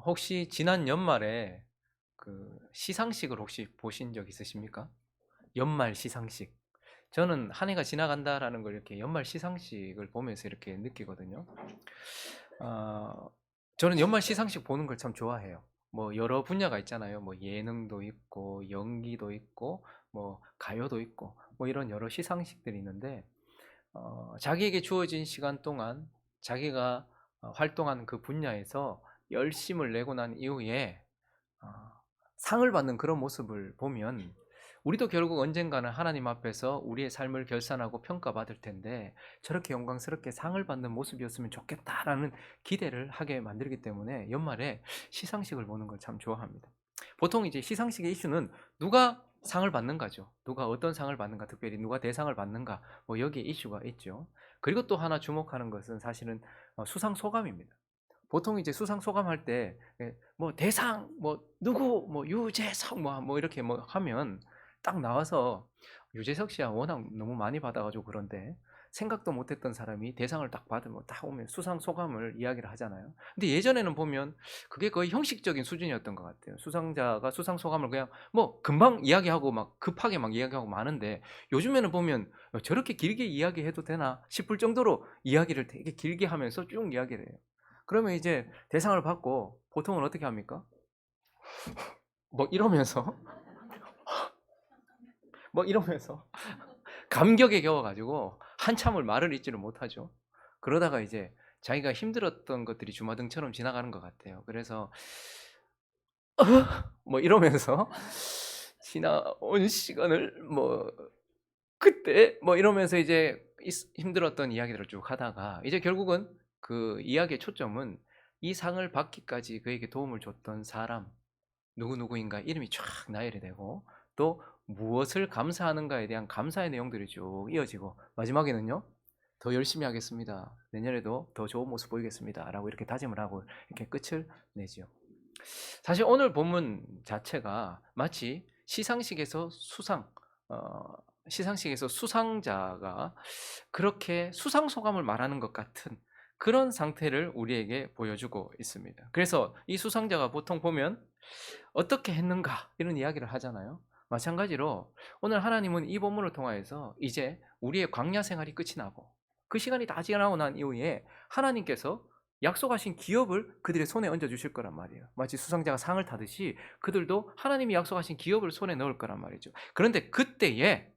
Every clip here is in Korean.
혹시 지난 연말에 그 시상식을 혹시 보신 적 있으십니까? 연말 시상식. 저는 '한 해가 지나간다.'라는 걸 이렇게 연말 시상식을 보면서 이렇게 느끼거든요. 어 저는 연말 시상식 보는 걸 참 좋아해요. 뭐 여러 분야가 있잖아요. 뭐 예능도 있고 연기도 있고 뭐 가요도 있고 뭐 이런 여러 시상식들이 있는데 자기에게 주어진 시간 동안 자기가 활동하는 그 분야에서 열심을 내고 난 이후에 어 상을 받는 그런 모습을 보면 우리도 결국 언젠가는 하나님 앞에서 우리의 삶을 결산하고 평가받을 텐데 '저렇게 영광스럽게 상을 받는 모습이었으면 좋겠다.'라는 기대를 하게 만들기 때문에 연말에 시상식을 보는 걸 참 좋아합니다. 보통 이제 시상식의 이슈는 누가 상을 받는가죠. 누가 어떤 상을 받는가, 특별히 누가 대상을 받는가, 뭐 여기에 이슈가 있죠. 그리고 또 하나 주목하는 것은 사실은 수상 소감입니다. 보통 이제 수상 소감할 때 뭐 대상 뭐 누구 뭐 유재석 뭐 이렇게 뭐 하면 딱 나와서 유재석 씨야 워낙 너무 많이 받아 가지고 그런데 생각도 못 했던 사람이 대상을 딱 받으면 딱 오면 수상 소감을 이야기를 하잖아요. 근데 예전에는 보면 그게 거의 형식적인 수준이었던 것 같아요. 수상자가 수상 소감을 그냥 뭐 금방 이야기하고 막 급하게 막 이야기하고 마는데 요즘에는 보면 '저렇게 길게 이야기해도 되나?' 싶을 정도로 이야기를 되게 길게 하면서 쭉 이야기를 해요. 그러면 이제 대상을 받고 보통은 어떻게 합니까? 뭐 이러면서 뭐 이러면서 감격에 겨워 가지고 한참을 말을 잇지를 못하죠. 그러다가 이제 자기가 힘들었던 것들이 주마등처럼 지나가는 것 같아요. 그래서 뭐 이러면서 지나온 시간을 뭐 그때 뭐 이러면서 이제 힘들었던 이야기들을 쭉 하다가 이제 결국은 그 이야기의 초점은 이 상을 받기까지 그에게 도움을 줬던 사람 누구누구인가 이름이 쫙 나열이 되고 또 무엇을 감사하는가에 대한 감사의 내용들이 쭉 이어지고 마지막에는요. "더 열심히 하겠습니다. 내년에도 더 좋은 모습 보이겠습니다."라고 이렇게 다짐을 하고 이렇게 끝을 내지요. 사실 오늘 본문 자체가 마치 어 시상식에서 수상자가 그렇게 수상 소감을 말하는 것 같은 그런 상태를 우리에게 보여주고 있습니다. 그래서 이 수상자가 보통 보면 "어떻게 했는가?" 이런 이야기를 하잖아요. 마찬가지로 오늘 하나님은 이 본문을 통하여서 이제 우리의 광야 생활이 끝이 나고 그 시간이 다 지나고 난 이후에 하나님께서 약속하신 기업을 그들의 손에 얹어 주실 거란 말이에요. 마치 수상자가 상을 타듯이 그들도 하나님이 약속하신 기업을 손에 넣을 거란 말이죠. 그런데 그때에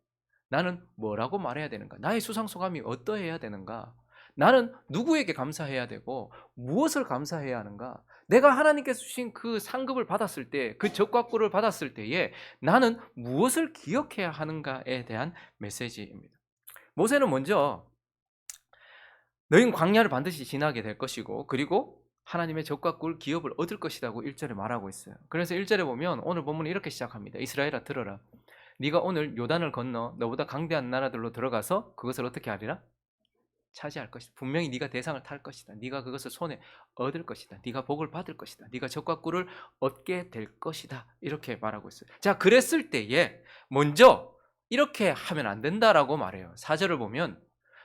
나는 뭐라고 말해야 되는가? 나의 수상 소감이 어떠해야 되는가? 나는 누구에게 감사해야 되고 무엇을 감사해야 하는가? 내가 하나님께서 주신 그 상급을 받았을 때, 그 적과 꿀을 받았을 때에 나는 무엇을 기억해야 하는가에 대한 메시지입니다. 모세는 먼저 너희는 광야를 반드시 지나게 될 것이고 그리고 하나님의 적과 꿀 기업을 얻을 것이라고 1절에 말하고 있어요. 그래서 1절에 보면 오늘 본문은 이렇게 시작합니다. 이스라엘아 들어라. 네가 오늘 요단을 건너 너보다 강대한 나라들로 들어가서 그것을 어떻게 하리라? 차지할 것이다. 분명히 네가 대상을 탈 것이다. 네가 그것을 손에 얻을 것이다. 네가 복을 받을 것이다. 네가 적과 꿀을 얻게 될 것이다. 이렇게 말하고 있어요. 자, 그랬을 때에 먼저 이렇게 하면 안 된다라고 말해요. 4절을 보면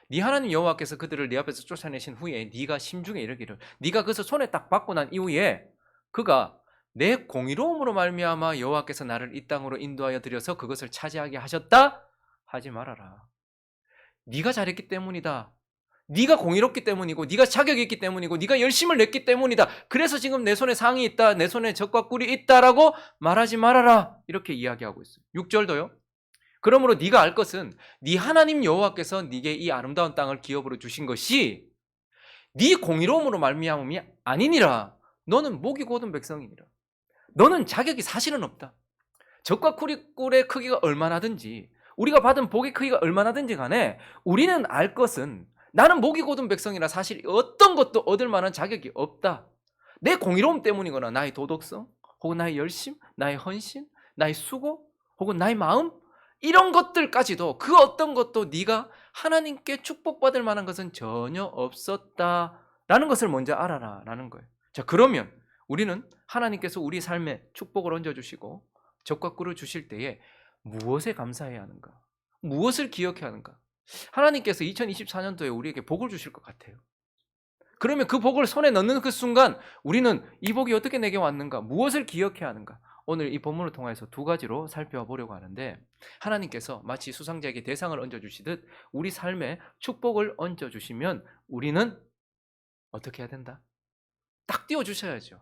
네 하나님 여호와께서 그들을 네 앞에서 쫓아내신 후에 네가 심중에 이르기를 네가 그것을 손에 딱 받고 난 이후에 그가 내 공의로움으로 말미암아 여호와께서 나를 이 땅으로 인도하여 들여서 그것을 차지하게 하셨다 하지 말아라. 네가 잘했기 때문이다. 네가 공의롭기 때문이고 네가 자격이 있기 때문이고 네가 열심을 냈기 때문이다. 그래서 지금 내 손에 상이 있다. 내 손에 적과 꿀이 있다라고 말하지 말아라. 이렇게 이야기하고 있어요. 6절도요. 그러므로 네가 알 것은 네 하나님 여호와께서 네게 이 아름다운 땅을 기업으로 주신 것이 네 공의로움으로 말미암음이 아니니라. 너는 목이 곧은 백성이니라. 너는 자격이 사실은 없다. 적과 꿀의 크기가 얼마나든지 우리가 받은 복의 크기가 얼마나든지 간에 우리는 알 것은 나는 목이 곧은 백성이라 사실 어떤 것도 얻을 만한 자격이 없다. 내 공의로움 때문이거나 나의 도덕성 혹은 나의 열심, 나의 헌신, 나의 수고 혹은 나의 마음 이런 것들까지도 그 어떤 것도 네가 하나님께 축복받을 만한 것은 전혀 없었다라는 것을 먼저 알아라 라는 거예요. 자, 그러면 우리는 하나님께서 우리 삶에 축복을 얹어주시고 적과 꿀을 주실 때에 무엇에 감사해야 하는가? 무엇을 기억해야 하는가? 하나님께서 2024년도에 우리에게 복을 주실 것 같아요. 그러면 그 복을 손에 넣는 그 순간 우리는 이 복이 어떻게 내게 왔는가? 무엇을 기억해야 하는가? 오늘 이 본문을 통해서 두 가지로 살펴보려고 하는데, 하나님께서 마치 수상자에게 대상을 얹어주시듯 우리 삶에 축복을 얹어주시면 우리는 어떻게 해야 된다? 딱 띄워주셔야죠.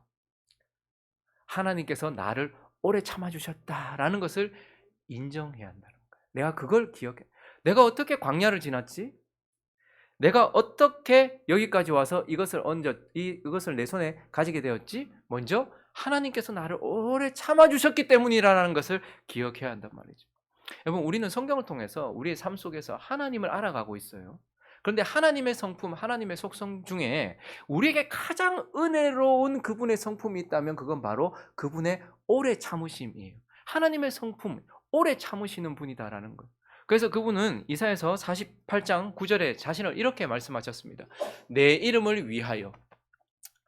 하나님께서 나를 오래 참아주셨다라는 것을 인정해야 한다는 거예요. 내가 그걸 기억해. 내가 어떻게 광야를 지났지? 내가 어떻게 여기까지 와서 이것을 내 손에 가지게 되었지? 먼저 하나님께서 나를 오래 참아주셨기 때문이라는 것을 기억해야 한단 말이죠. 여러분, 우리는 성경을 통해서 우리의 삶 속에서 하나님을 알아가고 있어요. 그런데 하나님의 성품, 하나님의 속성 중에 우리에게 가장 은혜로운 그분의 성품이 있다면 그건 바로 그분의 오래 참으심이에요. 하나님의 성품, 오래 참으시는 분이다라는 거예요. 그래서 그분은 이사야서 48장 9절에 자신을 이렇게 말씀하셨습니다. 내 이름을 위하여,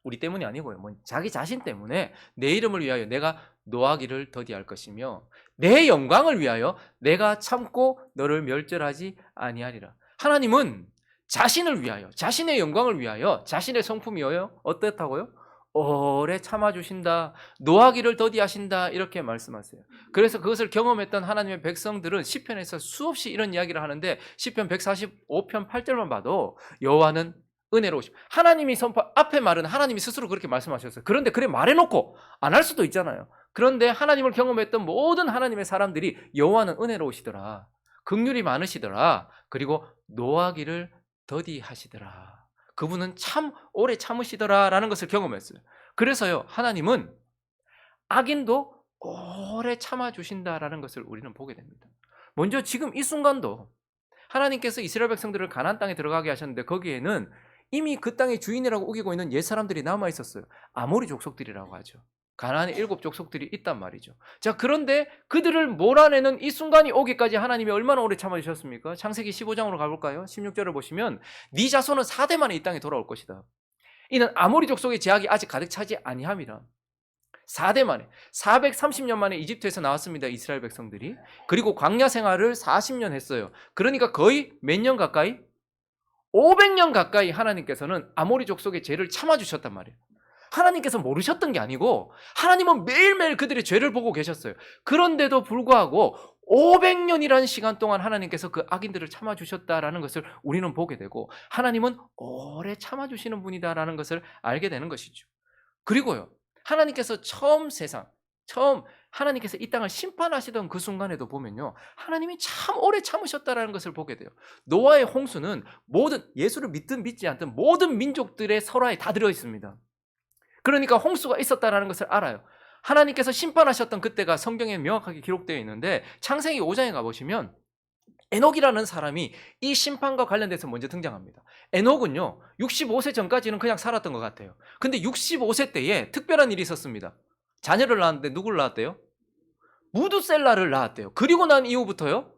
우리 때문이 아니고요, 자기 자신 때문에 내 이름을 위하여 내가 노하기를 더디할 것이며 내 영광을 위하여 내가 참고 너를 멸절하지 아니하리라. 하나님은 자신을 위하여, 자신의 영광을 위하여 자신의 성품이요 어떻다고요? 오래 참아주신다, 노하기를 더디하신다, 이렇게 말씀하세요. 그래서 그것을 경험했던 하나님의 백성들은 시편에서 수없이 이런 이야기를 하는데, 시편 145편 8절만 봐도 여호와는 은혜로우심. 하나님이 앞에 말은 하나님이 스스로 그렇게 말씀하셨어요. 그런데 그래 말해놓고 안 할 수도 있잖아요. 그런데 하나님을 경험했던 모든 하나님의 사람들이 여호와는 은혜로우시더라, 긍휼이 많으시더라, 그리고 노하기를 더디하시더라, 그분은 참 오래 참으시더라라는 것을 경험했어요. 그래서요, 하나님은 악인도 오래 참아주신다라는 것을 우리는 보게 됩니다. 먼저 지금 이 순간도 하나님께서 이스라엘 백성들을 가나안 땅에 들어가게 하셨는데, 거기에는 이미 그 땅의 주인이라고 우기고 있는 옛 사람들이 남아 있었어요. 아모리 족속들이라고 하죠. 가나안의 7 족속들이 있단 말이죠. 자, 그런데 그들을 몰아내는 이 순간이 오기까지 하나님이 얼마나 오래 참아주셨습니까? 창세기 15장으로 가볼까요? 16절을 보시면 네 자손은 4대 만에 이 땅에 돌아올 것이다. 이는 아모리 족속의 제약이 아직 가득 차지 아니함이라. 4대 만에, 430년 만에 이집트에서 나왔습니다, 이스라엘 백성들이. 그리고 광야 생활을 40년 했어요. 그러니까 거의 몇 년 가까이? 500년 가까이 하나님께서는 아모리 족속의 죄를 참아주셨단 말이에요. 하나님께서 모르셨던 게 아니고 하나님은 매일매일 그들의 죄를 보고 계셨어요. 그런데도 불구하고 500년이라는 시간 동안 하나님께서 그 악인들을 참아주셨다라는 것을 우리는 보게 되고, 하나님은 오래 참아주시는 분이다라는 것을 알게 되는 것이죠. 그리고요, 하나님께서 처음 하나님께서 이 땅을 심판하시던 그 순간에도 보면요, 하나님이 참 오래 참으셨다라는 것을 보게 돼요. 노아의 홍수는 모든, 예수를 믿든 믿지 않든 모든 민족들의 설화에 다 들어 있습니다. 그러니까 홍수가 있었다라는 것을 알아요. 하나님께서 심판하셨던 그때가 성경에 명확하게 기록되어 있는데, 창세기 5장에 가보시면 에녹이라는 사람이 이 심판과 관련돼서 먼저 등장합니다. 에녹은요, 65세 전까지는 그냥 살았던 것 같아요. 근데 65세 때에 특별한 일이 있었습니다. 자녀를 낳았는데 누구를 낳았대요? 무두셀라를 낳았대요. 그리고 난 이후부터요,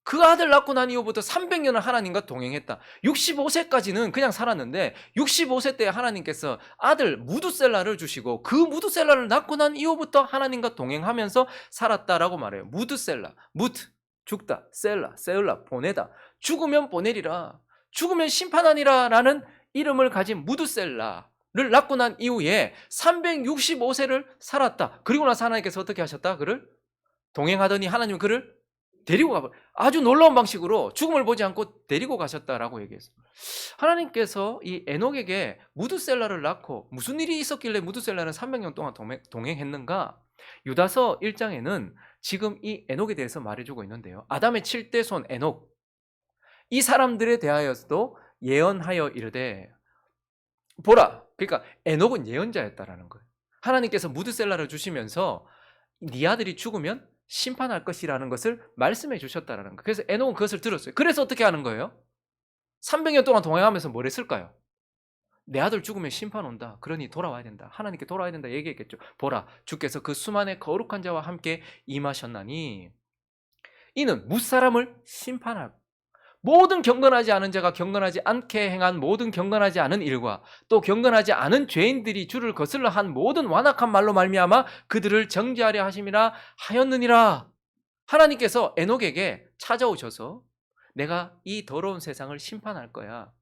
그 아들 낳고 난 이후부터 300년을 하나님과 동행했다. 65세까지는 그냥 살았는데 65세 때 하나님께서 아들 무두셀라를 주시고, 그 무두셀라를 낳고 난 이후부터 하나님과 동행하면서 살았다라고 말해요. 무두셀라, 무트, 죽다, 셀라, 세울라, 보내다, 죽으면 보내리라, 죽으면 심판하니라 라는 이름을 가진 무두셀라를 낳고 난 이후에 365세를 살았다. 그리고 나서 하나님께서 어떻게 하셨다? 그를 동행하더니 하나님은 그를 데리고 가버려. 아주 놀라운 방식으로 죽음을 보지 않고 데리고 가셨다라고 얘기했어요. 하나님께서 이 에녹에게 무두셀라를 낳고 무슨 일이 있었길래 무두셀라는 300년 동안 동행했는가? 유다서 1장에는 지금 이 에녹에 대해서 말해주고 있는데요, 아담의 7대 손 에녹, 이 사람들에 대하여서도 예언하여 이르되, 보라, 그러니까 에녹은 예언자였다라는 거예요. 하나님께서 무두셀라를 주시면서 네 아들이 죽으면 심판할 것이라는 것을 말씀해 주셨다라는 거예요. 그래서 에녹은 그것을 들었어요. 그래서 어떻게 하는 거예요? 300년 동안 동행하면서 뭘 했을까요? 내 아들 죽으면 심판 온다, 그러니 돌아와야 된다, 하나님께 돌아와야 된다 얘기했겠죠. 보라, 주께서 그 수만의 거룩한 자와 함께 임하셨나니 이는 무사람을 심판하고, 모든 경건하지 않은 자가 경건하지 않게 행한 모든 경건하지 않은 일과 또 경건하지 않은 죄인들이 주를 거슬러 한 모든 완악한 말로 말미암아 그들을 정죄하려 하심이라 하였느니라. 하나님께서 에녹에게 찾아오셔서 내가 이 더러운 세상을 심판할 거야,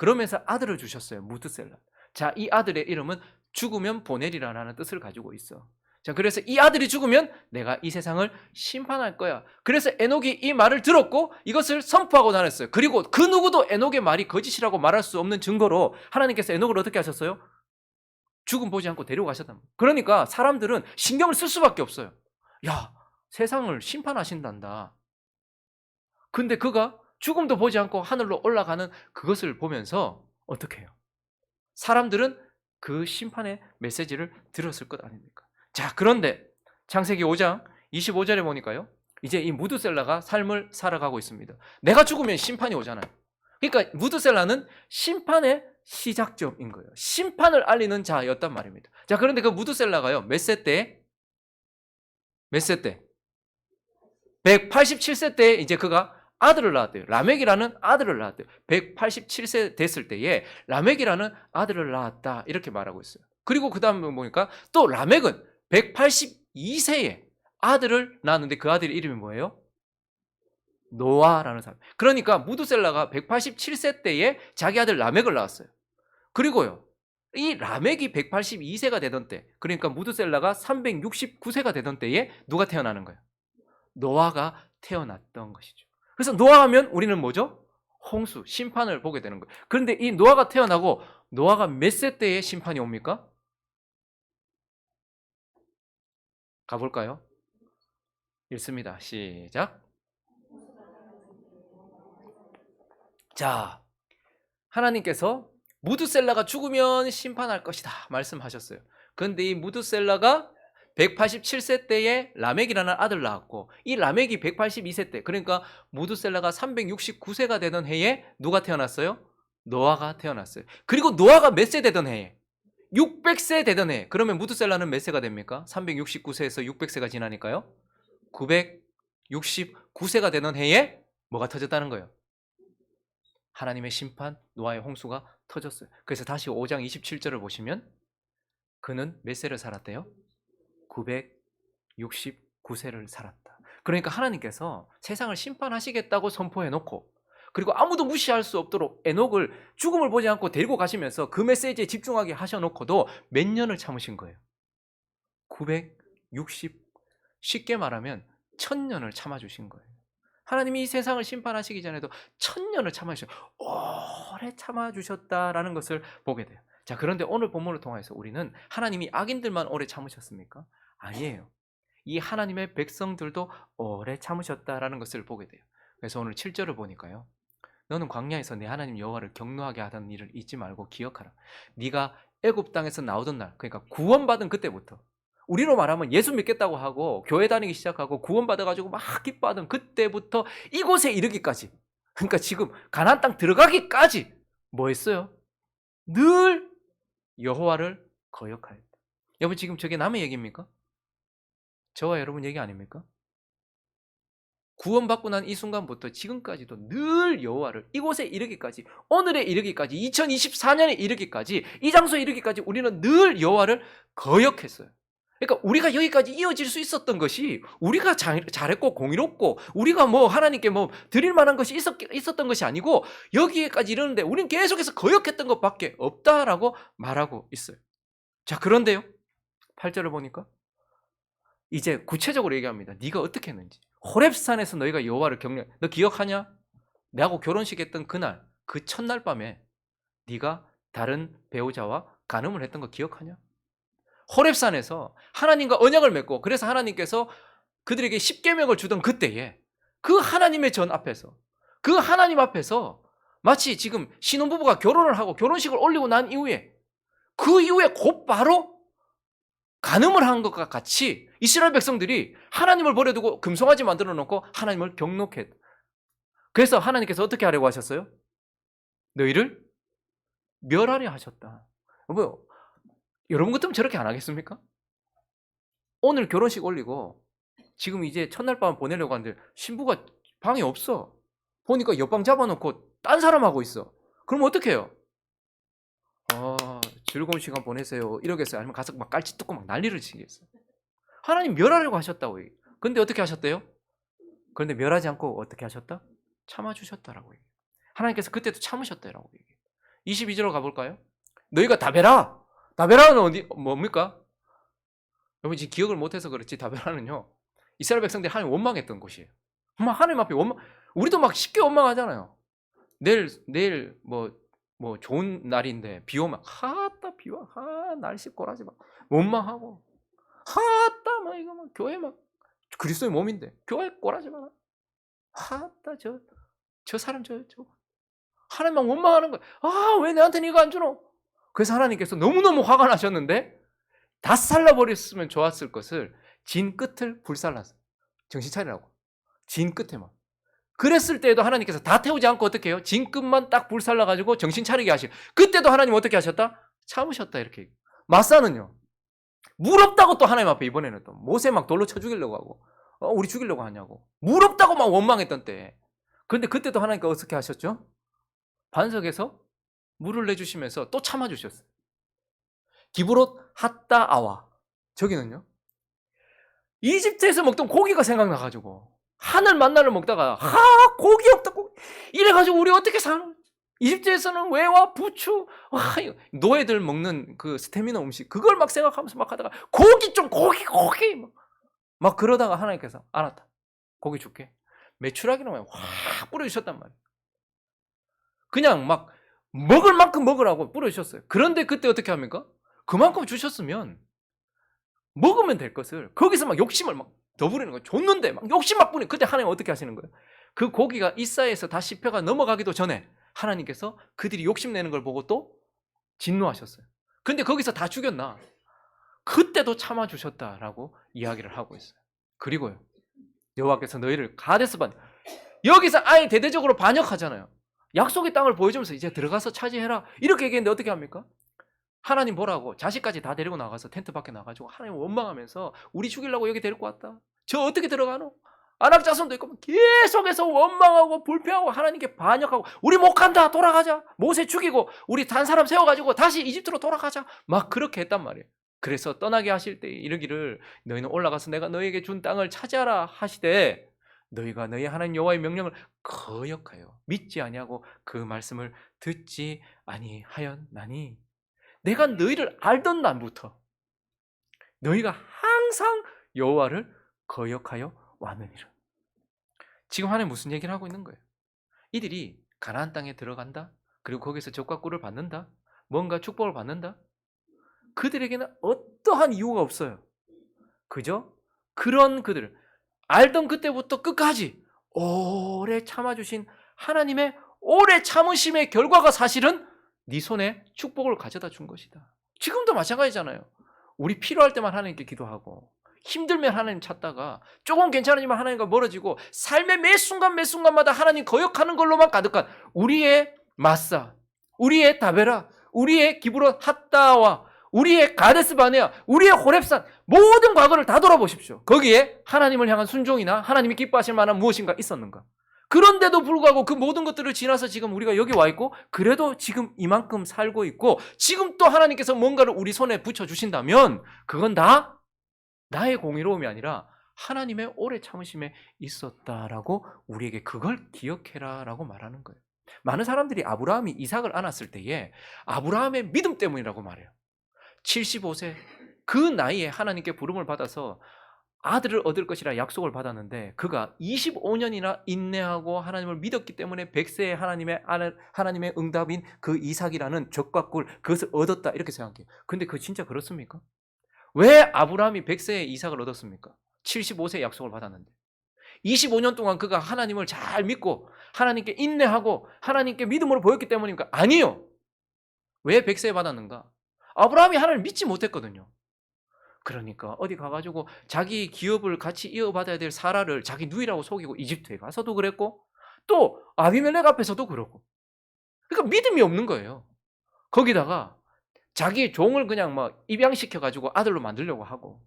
그러면서 아들을 주셨어요. 무드셀라. 자, 이 아들의 이름은 죽으면 보내리라는 뜻을 가지고 있어. 자, 그래서 이 아들이 죽으면 내가 이 세상을 심판할 거야. 그래서 에녹이 이 말을 들었고 이것을 선포하고 다녔어요. 그리고 그 누구도 에녹의 말이 거짓이라고 말할 수 없는 증거로 하나님께서 에녹을 어떻게 하셨어요? 죽음 보지 않고 데리고 가셨단 말이에요. 그러니까 사람들은 신경을 쓸 수밖에 없어요. 야, 세상을 심판하신단다. 근데 그가 죽음도 보지 않고 하늘로 올라가는 그것을 보면서 어떻게 해요? 사람들은 그 심판의 메시지를 들었을 것 아닙니까? 자, 그런데 창세기 5장 25절에 보니까요. 이제 이 무드셀라가 삶을 살아가고 있습니다. 내가 죽으면 심판이 오잖아요. 그러니까 무드셀라는 심판의 시작점인 거예요. 심판을 알리는 자였단 말입니다. 자, 그런데 그 무드셀라가요. 몇 세 때? 몇 세 때? 187세 때 이제 그가 아들을 낳았대요. 라멕이라는 아들을 낳았대요. 187세 됐을 때에 라멕이라는 아들을 낳았다. 이렇게 말하고 있어요. 그리고 그 다음에 보니까 또 라멕은 182세에 아들을 낳았는데 그 아들의 이름이 뭐예요? 노아라는 사람. 그러니까 무드셀라가 187세 때에 자기 아들 라멕을 낳았어요. 그리고요. 이 라멕이 182세가 되던 때, 그러니까 무드셀라가 369세가 되던 때에 누가 태어나는 거예요? 노아가 태어났던 것이죠. 그래서 노아하면 우리는 뭐죠? 홍수, 심판을 보게 되는 거예요. 그런데 이 노아가 태어나고 노아가 몇 세 때에 심판이 옵니까? 가볼까요? 읽습니다. 시작. 자, 하나님께서 무드셀라가 죽으면 심판할 것이다 말씀하셨어요. 그런데 이 무드셀라가 187세 때에 라멕이라는 아들 낳았고 이 라멕이 182세 때, 그러니까 무드셀라가 369세가 되던 해에 누가 태어났어요? 노아가 태어났어요. 그리고 노아가 몇 세 되던 해에? 600세 되던 해. 그러면 무드셀라는 몇 세가 됩니까? 369세에서 600세가 지나니까요 969세가 되던 해에 뭐가 터졌다는 거예요? 하나님의 심판, 노아의 홍수가 터졌어요. 그래서 다시 5장 27절을 보시면 그는 몇 세를 살았대요? 969세를 살았다. 그러니까 하나님께서 세상을 심판하시겠다고 선포해놓고 그리고 아무도 무시할 수 없도록 에녹을 죽음을 보지 않고 데리고 가시면서 그 메시지에 집중하게 하셔놓고도 몇 년을 참으신 거예요? 960, 쉽게 말하면 1000년을 참아주신 거예요. 하나님이 이 세상을 심판하시기 전에도 1000년을 참아주셨어요. 오래 참아주셨다라는 것을 보게 돼요. 자, 그런데 오늘 본문을 통해서 우리는 하나님이 악인들만 오래 참으셨습니까? 아니에요. 이 하나님의 백성들도 오래 참으셨다라는 것을 보게 돼요. 그래서 오늘 7절을 보니까요. 너는 광야에서 내 하나님 여호와를 경노하게 하던 일을 잊지 말고 기억하라. 네가 애굽 땅에서 나오던 날, 그러니까 구원받은 그때부터, 우리로 말하면 예수 믿겠다고 하고 교회 다니기 시작하고 구원받아가지고 막 기뻐하던 그때부터 이곳에 이르기까지, 그러니까 지금 가나안 땅 들어가기까지 뭐 했어요? 늘 여호와를 거역하였다. 여러분, 지금 저게 남의 얘기입니까? 저와 여러분 얘기 아닙니까? 구원받고 난 이 순간부터 지금까지도 늘 여호와를, 이곳에 이르기까지, 오늘에 이르기까지, 2024년에 이르기까지, 이 장소에 이르기까지 우리는 늘 여호와를 거역했어요. 그러니까 우리가 여기까지 이어질 수 있었던 것이 우리가 잘했고 공의롭고 우리가 뭐 하나님께 뭐 드릴 만한 것이 있었던 것이 아니고 여기까지 이르는데 우리는 계속해서 거역했던 것밖에 없다라고 말하고 있어요. 자, 그런데요, 8절을 보니까 이제 구체적으로 얘기합니다. 네가 어떻게 했는지. 호렙산에서 너희가 여호와를 경외, 너 기억하냐? 내하고 결혼식 했던 그날, 그 첫날 밤에 네가 다른 배우자와 간음을 했던 거 기억하냐? 호렙산에서 하나님과 언약을 맺고, 그래서 하나님께서 그들에게 십계명을 주던 그때에 그 하나님의 전 앞에서, 그 하나님 앞에서 마치 지금 신혼부부가 결혼을 하고 결혼식을 올리고 난 이후에 그 이후에 곧바로 간음을 한 것과 같이 이스라엘 백성들이 하나님을 버려두고 금송아지 만들어 놓고 하나님을 경노했다. 그래서 하나님께서 어떻게 하려고 하셨어요? 너희를 멸하려 하셨다. 여러분 같으면 저렇게 안 하겠습니까? 오늘 결혼식 올리고 지금 이제 첫날 밤 보내려고 하는데 신부가 방에 없어. 보니까 옆방 잡아놓고 딴 사람하고 있어. 그럼 어떻게 해요? 즐거운 시간 보내세요 이러겠어요? 아니면 가서 막 깔치 뜯고 막 난리를 치겠어요? 하나님 멸하려고 하셨다고. 근데 어떻게 하셨대요? 그런데 멸하지 않고 어떻게 하셨다? 참아주셨다라고 얘기해요. 하나님께서 그때도 참으셨다라고 얘기해요. 22절로 가볼까요? 너희가 다베라는 어디 뭡니까? 여러분 지금 기억을 못해서 그렇지 다베라는요 이스라엘 백성들이 하나님 원망했던 곳이에요. 막 하나님 앞에 원망, 우리도 막 쉽게 원망하잖아요. 내일 뭐 좋은 날인데 비 오면 하따 비와 날씨 꼬라지 막 원망하고 하따 막 이거 막 교회 막 그리스도의 몸인데 교회 꼬라지 마 하따 저 사람 저 하나님 막 원망하는 거야. 아, 왜 내한테는 이거 안 주노? 그래서 하나님께서 너무너무 화가 나셨는데 다 살라버렸으면 좋았을 것을 진 끝을 불살랐어요. 정신 차리라고. 진 끝에만. 그랬을 때에도 하나님께서 다 태우지 않고 어떻게 해요? 진 끝만 딱 불살라가지고 정신 차리게 하시고 그때도 하나님 어떻게 하셨다? 참으셨다 이렇게. 마사는요. 물 없다고 또 하나님 앞에 이번에는 또 모세 막 돌로 쳐 죽이려고 하고 우리 죽이려고 하냐고. 물 없다고 막 원망했던 때. 그런데 그때도 하나님께서 어떻게 하셨죠? 반석에서 물을 내주시면서 또 참아주셨어요. 기브롯 핫다아와 저기는요. 이집트에서 먹던 고기가 생각나가지고 하늘 만나를 먹다가 고기 없다 이래가지고 우리 어떻게 사는 이집트에서는 외와 부추 노예들 먹는 그 스테미너 음식 그걸 막 생각하면서 막 하다가 고기 막 그러다가 하나님께서 알았다 고기 줄게 메추라기로만 확 뿌려주셨단 말이에요. 그냥 막 먹을 만큼 먹으라고 뿌려주셨어요. 그런데 그때 어떻게 합니까? 그만큼 주셨으면 먹으면 될 것을 거기서 막 욕심을 막 더 부리는 거예요. 줬는데 막 욕심 막 부리는. 그때 하나님 어떻게 하시는 거예요? 그 고기가 이사야에서 다 씹혀가 넘어가기도 전에 하나님께서 그들이 욕심내는 걸 보고 또 진노하셨어요. 근데 거기서 다 죽였나? 그때도 참아주셨다라고 이야기를 하고 있어요. 그리고요 여호와께서 너희를 가데스 반 여기서 아예 대대적으로 반역하잖아요. 약속의 땅을 보여주면서 이제 들어가서 차지해라 이렇게 얘기했는데 어떻게 합니까? 하나님 보라고 자식까지 다 데리고 나가서 텐트 밖에 나가지고 하나님 원망하면서 우리 죽이려고 여기 데리고 왔다. 저 어떻게 들어가노? 아낙 자손도 있고 계속해서 원망하고 불평하고 하나님께 반역하고 우리 못 간다 돌아가자. 모세 죽이고 우리 단 사람 세워가지고 다시 이집트로 돌아가자. 막 그렇게 했단 말이에요. 그래서 떠나게 하실 때 이르기를 너희는 올라가서 내가 너희에게 준 땅을 차지하라 하시되 너희가 너희 하나님 여호와의 명령을 거역하여 믿지 아니하고 그 말씀을 듣지 아니하였나니 내가 너희를 알던 날부터 너희가 항상 여호와를 거역하여 왔느니라. 지금 하나님 무슨 얘기를 하고 있는 거예요? 이들이 가나안 땅에 들어간다. 그리고 거기서 적과 꿀을 받는다. 뭔가 축복을 받는다. 그들에게는 어떠한 이유가 없어요. 그죠? 그런 그들을 알던 그때부터 끝까지 오래 참아주신 하나님의 오래 참으심의 결과가 사실은 네 손에 축복을 가져다 준 것이다. 지금도 마찬가지잖아요. 우리 필요할 때만 하나님께 기도하고 힘들면 하나님 찾다가 조금 괜찮으면 하나님과 멀어지고 삶의 매 순간마다 하나님 거역하는 걸로만 가득한 우리의 마사, 우리의 다베라, 우리의 기브롯 핫다와 우리의 가데스 바네아, 우리의 호렙산 모든 과거를 다 돌아보십시오. 거기에 하나님을 향한 순종이나 하나님이 기뻐하실 만한 무엇인가 있었는가? 그런데도 불구하고 그 모든 것들을 지나서 지금 우리가 여기 와 있고 그래도 지금 이만큼 살고 있고 지금 또 하나님께서 뭔가를 우리 손에 붙여주신다면 그건 다 나의 공의로움이 아니라 하나님의 오래 참으심에 있었다라고 우리에게 그걸 기억해라 라고 말하는 거예요. 많은 사람들이 아브라함이 이삭을 안았을 때에 아브라함의 믿음 때문이라고 말해요. 75세 그 나이에 하나님께 부름을 받아서 아들을 얻을 것이라 약속을 받았는데 그가 25년이나 인내하고 하나님을 믿었기 때문에 100세에 하나님의 응답인 그 이삭이라는 적과 꿀 그것을 얻었다 이렇게 생각해요. 근데 그거 진짜 그렇습니까? 왜 아브라함이 100세에 이삭을 얻었습니까? 75세에 약속을 받았는데 25년 동안 그가 하나님을 잘 믿고 하나님께 인내하고 하나님께 믿음으로 보였기 때문입니까? 아니요. 왜 100세에 받았는가? 아브라함이 하나님을 믿지 못했거든요. 그러니까 어디 가가지고 자기 기업을 같이 이어받아야 될 사라를 자기 누이라고 속이고 이집트에 가서도 그랬고 또 아비멜렉 앞에서도 그러고 그러니까 믿음이 없는 거예요. 거기다가 자기 종을 그냥 막 입양시켜가지고 아들로 만들려고 하고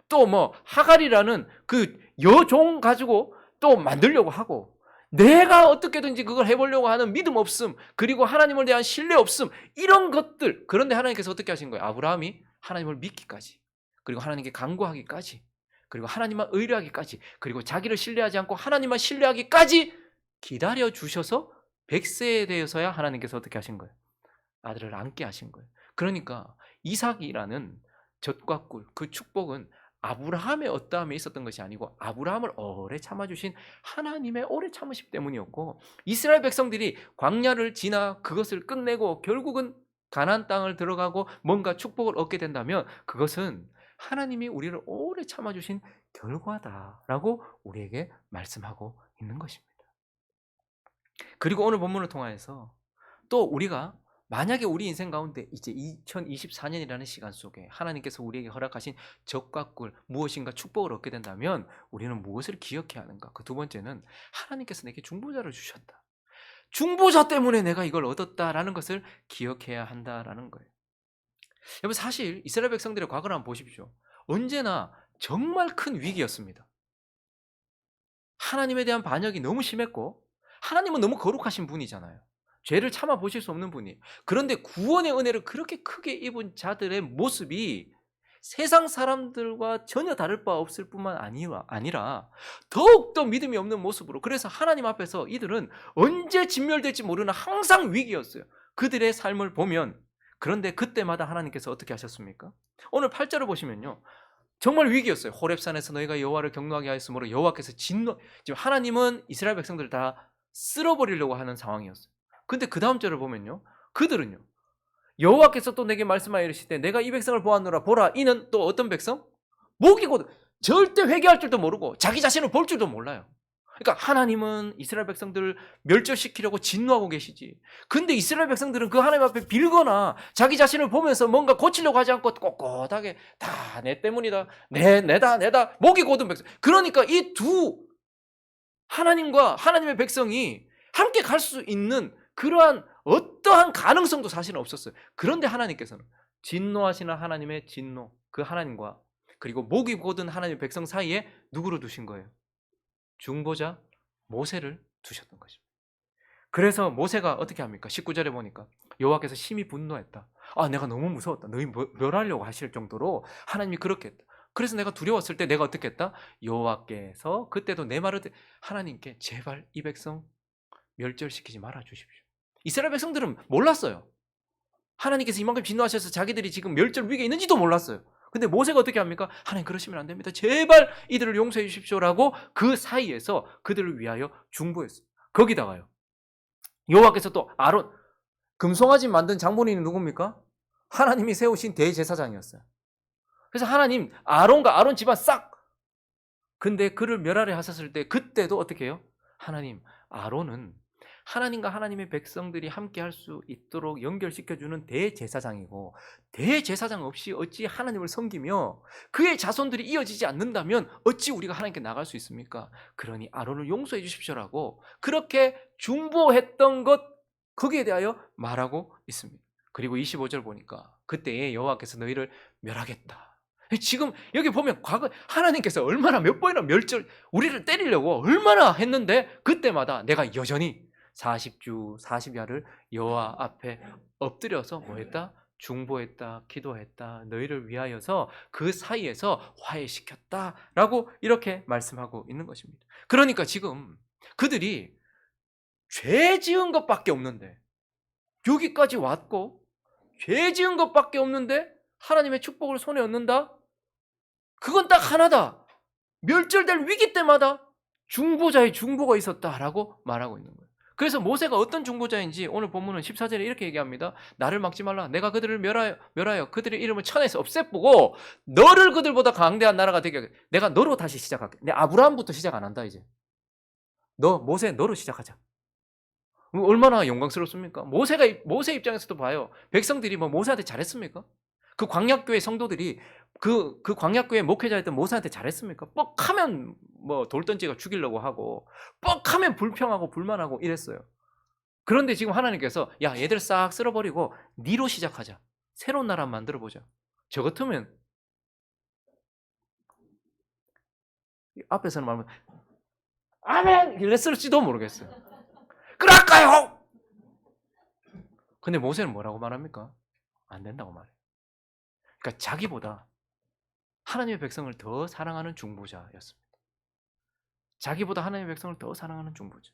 또 뭐 하갈이라는 그 여종 가지고 또 만들려고 하고 내가 어떻게든지 그걸 해보려고 하는 믿음 없음 그리고 하나님을 대한 신뢰 없음 이런 것들 그런데 하나님께서 어떻게 하신 거예요? 아브라함이 하나님을 믿기까지 그리고 하나님께 간구하기까지 그리고 하나님만 의뢰하기까지 그리고 자기를 신뢰하지 않고 하나님만 신뢰하기까지 기다려주셔서 100세에 대해서야 하나님께서 어떻게 하신 거예요? 아들을 안게 하신 거예요. 그러니까 이삭이라는 젖과 꿀, 그 축복은 아브라함의 어떠함에 있었던 것이 아니고 아브라함을 오래 참아주신 하나님의 오래 참으심 때문이었고, 이스라엘 백성들이 광야를 지나 그것을 끝내고 결국은 가나안 땅을 들어가고 뭔가 축복을 얻게 된다면 그것은 하나님이 우리를 오래 참아주신 결과다라고 우리에게 말씀하고 있는 것입니다. 그리고 오늘 본문을 통하여서 또 우리가 만약에 우리 인생 가운데 이제 2024년이라는 시간 속에 하나님께서 우리에게 허락하신 적과 꿀, 무엇인가 축복을 얻게 된다면 우리는 무엇을 기억해야 하는가? 그 두 번째는 하나님께서 내게 중보자를 주셨다. 중보자 때문에 내가 이걸 얻었다라는 것을 기억해야 한다라는 거예요. 여러분, 사실 이스라엘 백성들의 과거를 한번 보십시오. 언제나 정말 큰 위기였습니다. 하나님에 대한 반역이 너무 심했고, 하나님은 너무 거룩하신 분이잖아요. 죄를 참아 보실 수 없는 분이. 그런데 구원의 은혜를 그렇게 크게 입은 자들의 모습이 세상 사람들과 전혀 다를 바 없을 뿐만 아니라 더욱더 믿음이 없는 모습으로, 그래서 하나님 앞에서 이들은 언제 진멸될지 모르는 항상 위기였어요. 그들의 삶을 보면. 그런데 그때마다 하나님께서 어떻게 하셨습니까? 오늘 8절을 보시면요, 정말 위기였어요. 호렙산에서 너희가 여호와를 경노하게 하였으므로 여호와께서 지금 하나님은 이스라엘 백성들을 다 쓸어버리려고 하는 상황이었어요. 근데 그 다음 절을 보면요, 그들은요, 여호와께서 또 내게 말씀하여 이르시되 내가 이 백성을 보았노라. 보라, 이는 또 어떤 백성? 목이거든. 절대 회개할 줄도 모르고 자기 자신을 볼 줄도 몰라요. 그러니까 하나님은 이스라엘 백성들을 멸절시키려고 진노하고 계시지. 근데 이스라엘 백성들은 그 하나님 앞에 빌거나 자기 자신을 보면서 뭔가 고치려고 하지 않고 꼿꼿하게 다 내 때문이다, 내다 목이 곧은 백성. 그러니까 이 두 하나님과 하나님의 백성이 함께 갈 수 있는 그러한 어떠한 가능성도 사실은 없었어요. 그런데 하나님께서는 진노하시는 하나님의 진노, 그 하나님과 그리고 목이 곧은 하나님의 백성 사이에 누구를 두신 거예요? 중보자 모세를 두셨던 것입니다. 그래서 모세가 어떻게 합니까? 19절에 보니까 여호와께서 심히 분노했다. 내가 너무 무서웠다. 너희 멸하려고 하실 정도로 하나님이 그렇게 했다. 그래서 내가 두려웠을 때 내가 어떻게 했다? 여호와께서 그때도 내 말을 하나님께 제발 이 백성 멸절시키지 말아 주십시오. 이스라엘 백성들은 몰랐어요. 하나님께서 이만큼 진노하셔서 자기들이 지금 멸절 위기에 있는지도 몰랐어요. 근데 모세가 어떻게 합니까? 하나님, 그러시면 안 됩니다. 제발 이들을 용서해 주십시오라고 그 사이에서 그들을 위하여 중보했어요. 거기다가요, 여호와께서 또 아론, 금송아지 만든 장본인이 누굽니까? 하나님이 세우신 대제사장이었어요. 그래서 하나님 아론과 아론 집안 싹, 근데 그를 멸하려 하셨을 때 그때도 어떻게 해요? 하나님, 아론은 하나님과 하나님의 백성들이 함께 할 수 있도록 연결시켜주는 대제사장이고, 대제사장 없이 어찌 하나님을 섬기며 그의 자손들이 이어지지 않는다면 어찌 우리가 하나님께 나갈 수 있습니까? 그러니 아론을 용서해 주십시오라고 그렇게 중보했던 것, 거기에 대하여 말하고 있습니다. 그리고 25절 보니까 그때에 여호와께서 너희를 멸하겠다. 지금 여기 보면 과거 하나님께서 얼마나 몇 번이나 우리를 때리려고 얼마나 했는데 그때마다 내가 여전히 40주 40야를 여호와 앞에 엎드려서 뭐 했다? 중보했다, 기도했다, 너희를 위하여서 그 사이에서 화해시켰다라고 이렇게 말씀하고 있는 것입니다. 그러니까 지금 그들이 죄 지은 것밖에 없는데, 여기까지 왔고 죄 지은 것밖에 없는데 하나님의 축복을 손에 얻는다? 그건 딱 하나다. 멸절될 위기 때마다 중보자의 중보가 있었다라고 말하고 있는 거예요. 그래서 모세가 어떤 중보자인지 오늘 본문은 14절에 이렇게 얘기합니다. 나를 막지 말라. 내가 그들을 멸하여 그들의 이름을 천에서 없애보고 너를 그들보다 강대한 나라가 되게 하겠다. 내가 너로 다시 시작할게. 내 아브라함부터 시작 안 한다 이제. 모세 너로 시작하자. 얼마나 영광스럽습니까? 모세 입장에서도 봐요. 백성들이 뭐 모세한테 잘했습니까? 그 광약교회 성도들이 그 광약교회 목회자였던 모세한테 잘했습니까? 뻑하면 뭐 돌던지가 죽이려고 하고, 뻑하면 불평하고 불만하고 이랬어요. 그런데 지금 하나님께서 야, 얘들 싹 쓸어버리고 니로 시작하자. 새로운 나라 만들어보자. 저 같으면 앞에서는 말하면 아멘 이랬을지도 모르겠어요. 그럴까요? 근데 모세는 뭐라고 말합니까? 안 된다고 말해요. 그러니까 자기보다 하나님의 백성을 더 사랑하는 중보자였습니다. 자기보다 하나님의 백성을 더 사랑하는 중보자.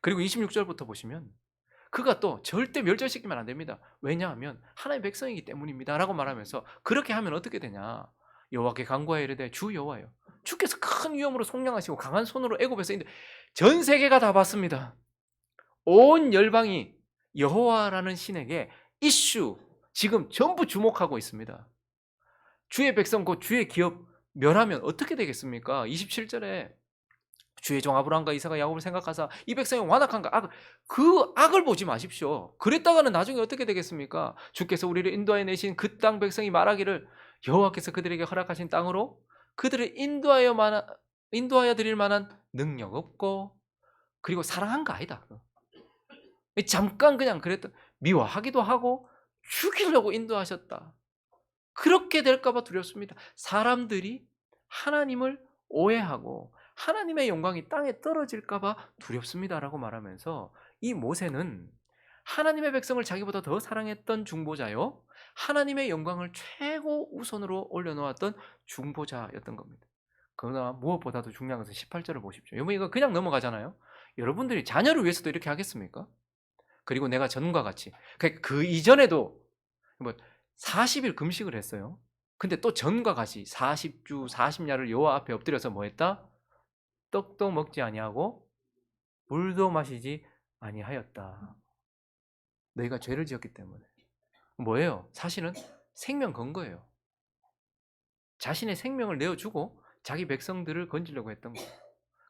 그리고 26절부터 보시면 그가 또 절대 멸절시키면 안 됩니다. 왜냐하면 하나님의 백성이기 때문입니다 라고 말하면서 그렇게 하면 어떻게 되냐. 여호와께 간구하여 이르되 주 여호와여 주께서 큰 위엄으로 속량하시고 강한 손으로 애굽에서 전 세계가 다 봤습니다. 온 열방이 여호와라는 신에게 이슈 지금 전부 주목하고 있습니다. 주의 백성 곧 주의 기업 멸하면 어떻게 되겠습니까? 27절에 주의 종 아브라함과 이삭과 야곱을 생각하사 이 백성의 완악한가 그 악을 보지 마십시오. 그랬다가는 나중에 어떻게 되겠습니까? 주께서 우리를 인도하여 내신 그 땅 백성이 말하기를 여호와께서 그들에게 허락하신 땅으로 그들을 인도하여 드릴 만한 능력 없고 그리고 사랑한 거 아니다. 잠깐 그냥 그랬던 미워하기도 하고 죽이려고 인도하셨다. 그렇게 될까 봐 두렵습니다. 사람들이 하나님을 오해하고 하나님의 영광이 땅에 떨어질까 봐 두렵습니다라고 말하면서 이 모세는 하나님의 백성을 자기보다 더 사랑했던 중보자요. 하나님의 영광을 최고 우선으로 올려놓았던 중보자였던 겁니다. 그러나 무엇보다도 중요한 것은 18절을 보십시오. 여러분 이거 그냥 넘어가잖아요. 여러분들이 자녀를 위해서도 이렇게 하겠습니까? 그리고 내가 전과 같이 그 이전에도 뭐 40일 금식을 했어요. 근데 또 전과 같이 40주 40야를 여호와 앞에 엎드려서 뭐 했다? 떡도 먹지 아니하고 물도 마시지 아니하였다. 너희가 죄를 지었기 때문에. 뭐예요? 사실은 생명 건 거예요. 자신의 생명을 내어주고 자기 백성들을 건지려고 했던 거예요.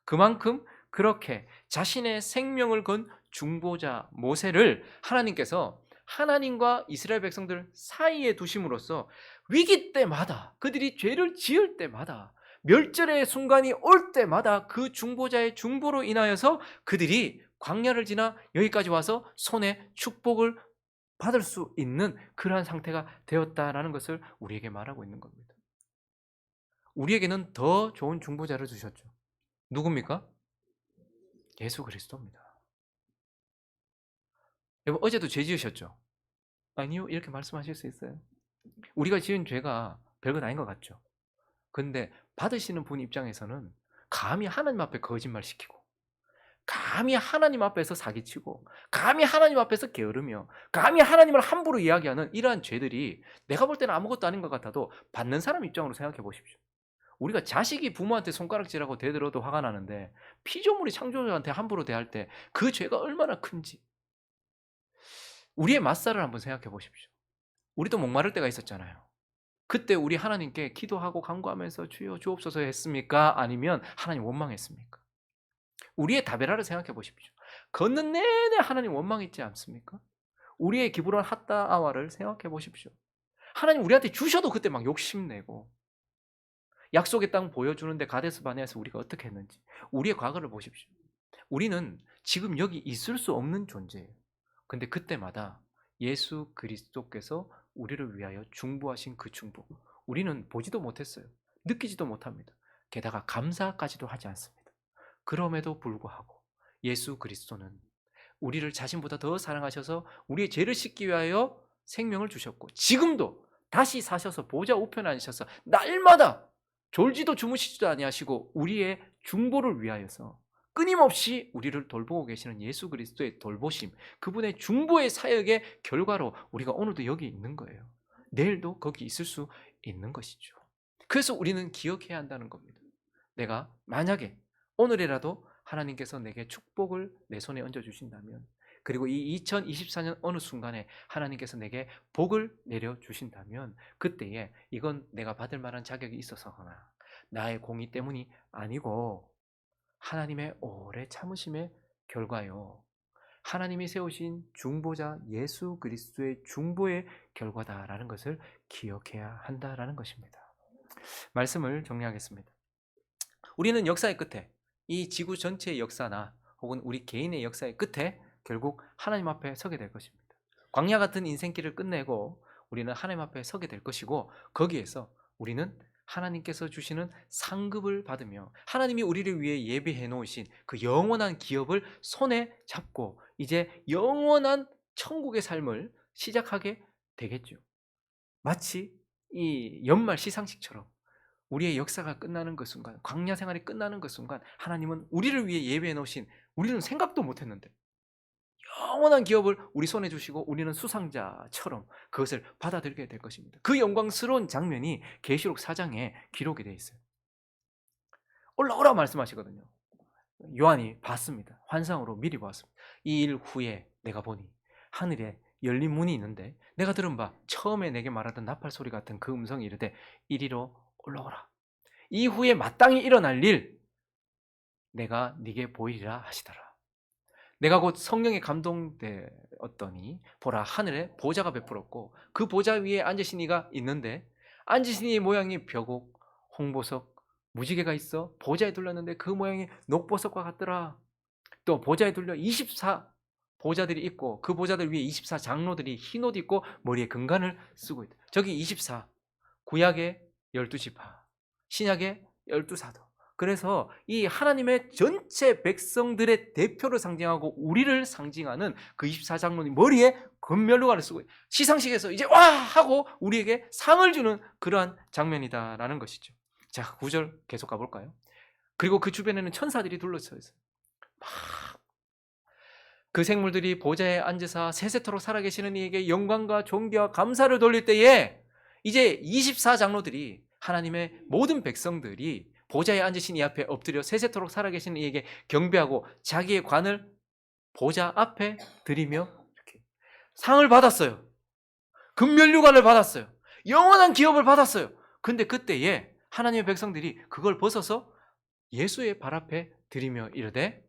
그만큼 그렇게 자신의 생명을 건 중보자 모세를 하나님께서 하나님과 이스라엘 백성들 사이에 두심으로써 위기 때마다 그들이 죄를 지을 때마다 멸절의 순간이 올 때마다 그 중보자의 중보로 인하여서 그들이 광야를 지나 여기까지 와서 손에 축복을 받을 수 있는 그러한 상태가 되었다라는 것을 우리에게 말하고 있는 겁니다. 우리에게는 더 좋은 중보자를 주셨죠. 누굽니까? 예수 그리스도입니다. 여러분 어제도 죄 지으셨죠? 아니요. 이렇게 말씀하실 수 있어요. 우리가 지은 죄가 별것 아닌 것 같죠. 근데 받으시는 분 입장에서는 감히 하나님 앞에 거짓말시키고 감히 하나님 앞에서 사기치고 감히 하나님 앞에서 게으르며 감히 하나님을 함부로 이야기하는 이러한 죄들이 내가 볼 때는 아무것도 아닌 것 같아도 받는 사람 입장으로 생각해 보십시오. 우리가 자식이 부모한테 손가락질하고 대들어도 화가 나는데 피조물이 창조주한테 함부로 대할 때 그 죄가 얼마나 큰지 우리의 맞살을 한번 생각해 보십시오. 우리도 목마를 때가 있었잖아요. 그때 우리 하나님께 기도하고 간구하면서 주여 주옵소서 했습니까? 아니면 하나님 원망했습니까? 우리의 다베라를 생각해 보십시오. 걷는 내내 하나님 원망했지 않습니까? 우리의 기브론 핫다아와를 생각해 보십시오. 하나님 우리한테 주셔도 그때 막 욕심내고 약속의 땅 보여주는데 가데스 바네아에서 우리가 어떻게 했는지 우리의 과거를 보십시오. 우리는 지금 여기 있을 수 없는 존재예요. 근데 그때마다 예수 그리스도께서 우리를 위하여 중보하신 그 중보 우리는 보지도 못했어요. 느끼지도 못합니다. 게다가 감사까지도 하지 않습니다. 그럼에도 불구하고 예수 그리스도는 우리를 자신보다 더 사랑하셔서 우리의 죄를 씻기 위하여 생명을 주셨고 지금도 다시 사셔서 보좌 우편에 앉으셔서 날마다 졸지도 주무시지도 아니하시고 우리의 중보를 위하여서 끊임없이 우리를 돌보고 계시는 예수 그리스도의 돌보심, 그분의 중보의 사역의 결과로 우리가 오늘도 여기 있는 거예요. 내일도 거기 있을 수 있는 것이죠. 그래서 우리는 기억해야 한다는 겁니다. 내가 만약에 오늘이라도 하나님께서 내게 축복을 내 손에 얹어주신다면 그리고 이 2024년 어느 순간에 하나님께서 내게 복을 내려주신다면 그때에 이건 내가 받을 만한 자격이 있어서거나 나의 공의 때문이 아니고 하나님의 오래 참으심의 결과요. 하나님이 세우신 중보자 예수 그리스도의 중보의 결과다라는 것을 기억해야 한다라는 것입니다. 말씀을 정리하겠습니다. 우리는 역사의 끝에 이 지구 전체의 역사나 혹은 우리 개인의 역사의 끝에 결국 하나님 앞에 서게 될 것입니다. 광야 같은 인생길을 끝내고 우리는 하나님 앞에 서게 될 것이고 거기에서 우리는 하나님께서 주시는 상급을 받으며 하나님이 우리를 위해 예비해 놓으신 그 영원한 기업을 손에 잡고 이제 영원한 천국의 삶을 시작하게 되겠죠. 마치 이 연말 시상식처럼 우리의 역사가 끝나는 그 순간, 광야 생활이 끝나는 그 순간 하나님은 우리를 위해 예배해 놓으신 우리는 생각도 못했는데 영원한 기업을 우리 손에 주시고 우리는 수상자처럼 그것을 받아들이게 될 것입니다. 그 영광스러운 장면이 계시록 4장에 기록이 되어 있어요. 올라오라 말씀하시거든요. 요한이 봤습니다. 환상으로 미리 보았습니다. 이 일 후에 내가 보니 하늘에 열린 문이 있는데 내가 들은 바 처음에 내게 말하던 나팔 소리 같은 그 음성이 이르되 이리로 올라오라. 이후에 마땅히 일어날 일 내가 네게 보이리라 하시더라. 내가 곧 성령에 감동되었더니 보라 하늘에 보좌가 베풀었고 그 보좌 위에 앉으신 이가 있는데 앉으신 이의 모양이 벼곡, 홍보석, 무지개가 있어 보좌에 둘렀는데 그 모양이 녹보석과 같더라. 또 보좌에 둘려 24 보좌들이 있고 그 보좌들 위에 24 장로들이 흰 옷 입고 머리에 금관을 쓰고 있다. 저기 24 구약의 12지파 신약의 12사도. 그래서 이 하나님의 전체 백성들의 대표를 상징하고 우리를 상징하는 그 24장로님 머리에 금면류관을 쓰고 시상식에서 이제 와 하고 우리에게 상을 주는 그러한 장면이다라는 것이죠. 자, 9절 계속 가볼까요? 그리고 그 주변에는 천사들이 둘러서 있어요. 그 생물들이 보좌에 앉으사 세세토록 살아계시는 이에게 영광과 존귀와 감사를 돌릴 때에 이제 24장로들이 하나님의 모든 백성들이 보좌에 앉으신 이 앞에 엎드려 세세토록 살아계시는 이에게 경배하고 자기의 관을 보좌 앞에 드리며 이렇게 상을 받았어요. 금면류관을 받았어요. 영원한 기업을 받았어요. 근데 그때에 하나님의 백성들이 그걸 벗어서 예수의 발 앞에 드리며 이르되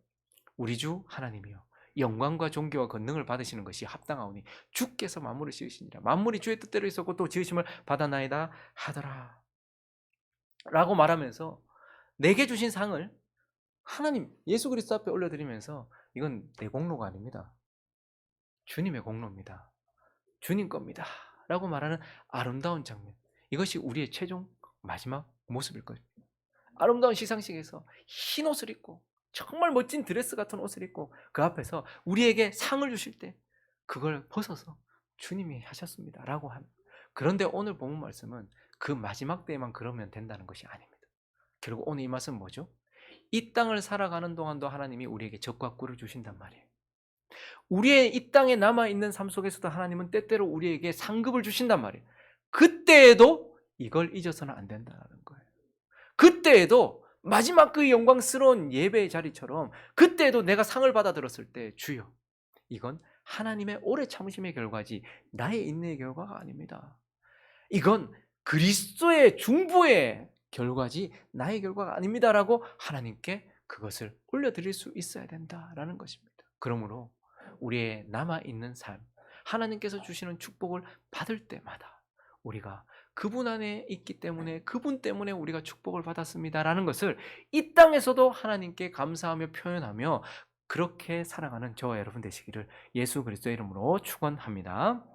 우리 주 하나님이여 영광과 존귀와 권능을 받으시는 것이 합당하오니 주께서 만물을 지으시니라. 만물이 주의 뜻대로 있었고 또 지으심을 받아나이다 하더라 라고 말하면서 내게 주신 상을 하나님 예수 그리스도 앞에 올려드리면서 이건 내 공로가 아닙니다. 주님의 공로입니다. 주님 겁니다 라고 말하는 아름다운 장면, 이것이 우리의 최종 마지막 모습일 것입니다. 아름다운 시상식에서 흰 옷을 입고 정말 멋진 드레스 같은 옷을 입고 그 앞에서 우리에게 상을 주실 때 그걸 벗어서 주님이 하셨습니다 라고 하는. 그런데 오늘 본문 말씀은 그 마지막 때에만 그러면 된다는 것이 아닙니다. 결국 오늘 이 말씀은 뭐죠? 이 땅을 살아가는 동안도 하나님이 우리에게 적과 꿀을 주신단 말이에요. 우리의 이 땅에 남아있는 삶 속에서도 하나님은 때때로 우리에게 상급을 주신단 말이에요. 그때에도 이걸 잊어서는 안 된다는 거예요. 그때에도 마지막 그 영광스러운 예배의 자리처럼 그때에도 내가 상을 받아 들었을 때 주여 이건 하나님의 오래 참으심의 결과지 나의 인내의 결과가 아닙니다. 이건 그리스도의 중보의 결과지 나의 결과가 아닙니다라고 하나님께 그것을 올려드릴 수 있어야 된다라는 것입니다. 그러므로 우리의 남아있는 삶, 하나님께서 주시는 축복을 받을 때마다 우리가 그분 안에 있기 때문에 그분 때문에 우리가 축복을 받았습니다라는 것을 이 땅에서도 하나님께 감사하며 표현하며 그렇게 살아가는 저와 여러분 되시기를 예수 그리스도의 이름으로 축원합니다.